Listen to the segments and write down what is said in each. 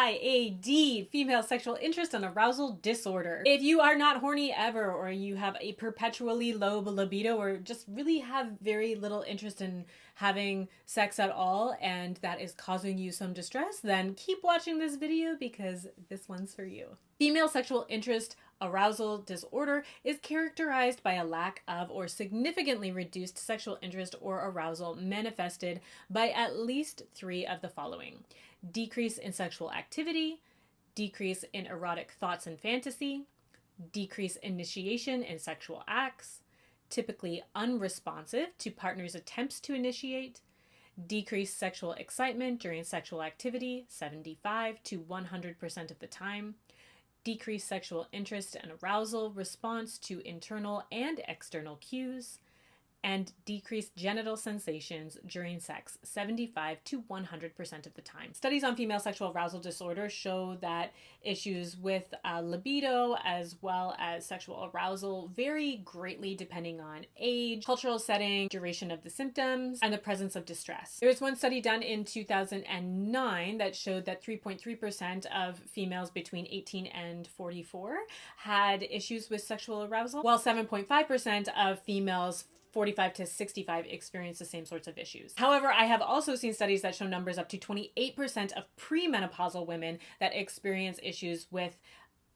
FSIAD, female sexual interest and arousal disorder. If you are not horny ever, or you have a perpetually low libido, or just really have very little interest in having sex at all, and that is causing you some distress, then keep watching this video because this one's for you. Female sexual interest arousal disorder is characterized by a lack of or significantly reduced sexual interest or arousal manifested by at least 3 of the following: decrease in sexual activity, decrease in erotic thoughts and fantasy, decrease initiation in sexual acts, typically unresponsive to partners' attempts to initiate, decreased sexual excitement during sexual activity 75 to 100% of the time, decreased sexual interest and arousal response to internal and external cues, and decreased genital sensations during sex 75 to 100% of the time. Studies on female sexual arousal disorder show that issues with libido as well as sexual arousal vary greatly depending on age, cultural setting, duration of the symptoms, and the presence of distress. There was one study done in 2009 that showed that 3.3% of females between 18 and 44 had issues with sexual arousal, while 7.5% of females 45 to 65 experience the same sorts of issues. However, I have also seen studies that show numbers up to 28% of premenopausal women that experience issues with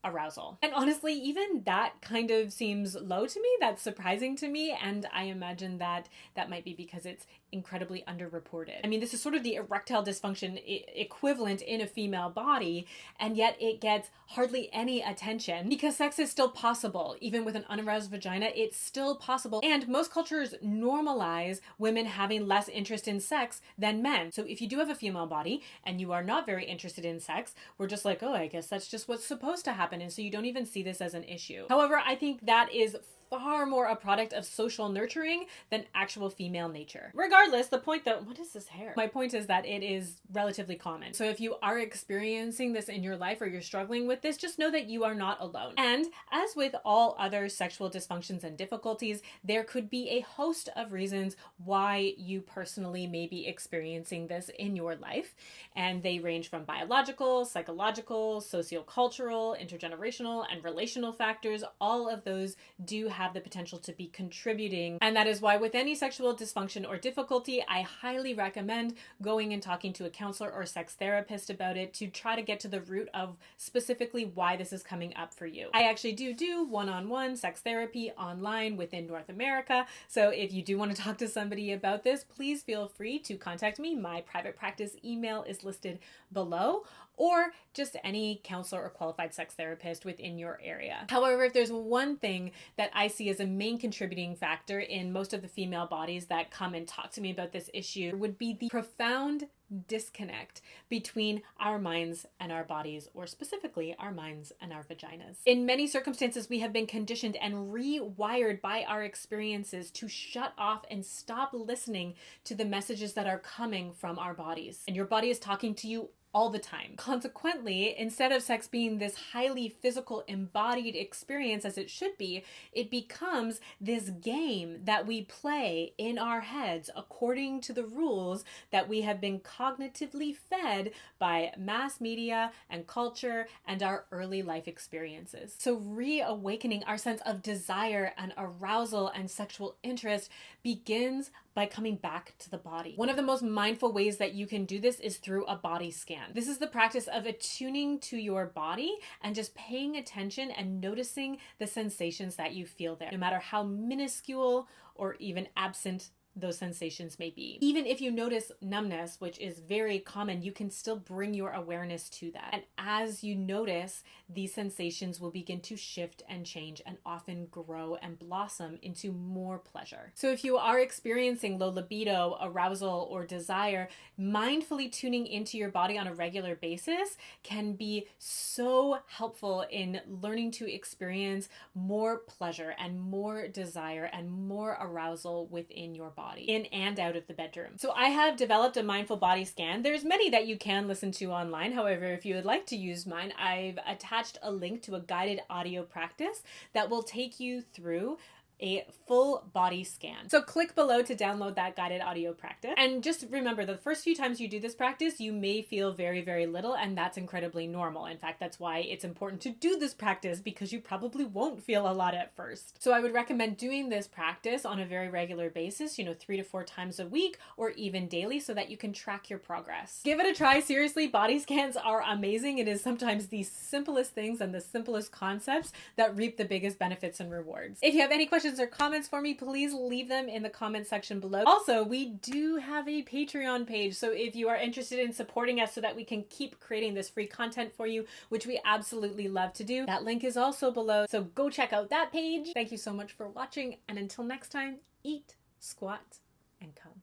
arousal. And honestly, even that kind of seems low to me. That's surprising to me. And I imagine that that might be because it's incredibly underreported. I mean, this is sort of the erectile dysfunction equivalent in a female body, and yet it gets hardly any attention because sex is still possible. Even with an unaroused vagina, it's still possible. And most cultures normalize women having less interest in sex than men. So if you do have a female body and you are not very interested in sex, we're just like, oh, I guess that's just what's supposed to happen. And so you don't even see this as an issue. However, I think that is far more a product of social nurturing than actual female nature. Regardless, the point that, what is this hair? My point is that it is relatively common. So if you are experiencing this in your life or you're struggling with this, just know that you are not alone. And as with all other sexual dysfunctions and difficulties, there could be a host of reasons why you personally may be experiencing this in your life. And they range from biological, psychological, sociocultural, intergenerational, and relational factors. All of those do have the potential to be contributing. And that is why with any sexual dysfunction or difficulty, I highly recommend going and talking to a counselor or sex therapist about it to try to get to the root of specifically why this is coming up for you. I actually do one-on-one sex therapy online within North America. So if you do want to talk to somebody about this, please feel free to contact me. My private practice email is listed below, or just any counselor or qualified sex therapist within your area. However, if there's one thing that I see as a main contributing factor in most of the female bodies that come and talk to me about this issue, would be the profound disconnect between our minds and our bodies, or specifically our minds and our vaginas. In many circumstances, we have been conditioned and rewired by our experiences to shut off and stop listening to the messages that are coming from our bodies. And your body is talking to you all the time. Consequently, instead of sex being this highly physical, embodied experience as it should be, it becomes this game that we play in our heads according to the rules that we have been cognitively fed by mass media and culture and our early life experiences. So reawakening our sense of desire and arousal and sexual interest begins by coming back to the body. One of the most mindful ways that you can do this is through a body scan. This is the practice of attuning to your body and just paying attention and noticing the sensations that you feel there, no matter how minuscule or even absent those sensations may be. Even if you notice numbness, which is very common, you can still bring your awareness to that. And as you notice, these sensations will begin to shift and change and often grow and blossom into more pleasure. So if you are experiencing low libido, arousal, or desire, mindfully tuning into your body on a regular basis can be so helpful in learning to experience more pleasure and more desire and more arousal within your body, in and out of the bedroom. So I have developed a mindful body scan. There's many that you can listen to online. However, if you would like to use mine, I've attached a link to a guided audio practice that will take you through a full body scan. So click below to download that guided audio practice. And just remember, the first few times you do this practice, you may feel very, very little, and that's incredibly normal. In fact, that's why it's important to do this practice, because you probably won't feel a lot at first. So I would recommend doing this practice on a very regular basis, 3 to 4 times a week or even daily, so that you can track your progress. Give it a try. Seriously, body scans are amazing. It is sometimes the simplest things and the simplest concepts that reap the biggest benefits and rewards. If you have any questions or comments for me, please leave them in the comment section below. Also, we do have a Patreon page, so if you are interested in supporting us so that we can keep creating this free content for you, which we absolutely love to do, that link is also below, so go check out that page. Thank you so much for watching, and until next time, eat, squat, and come.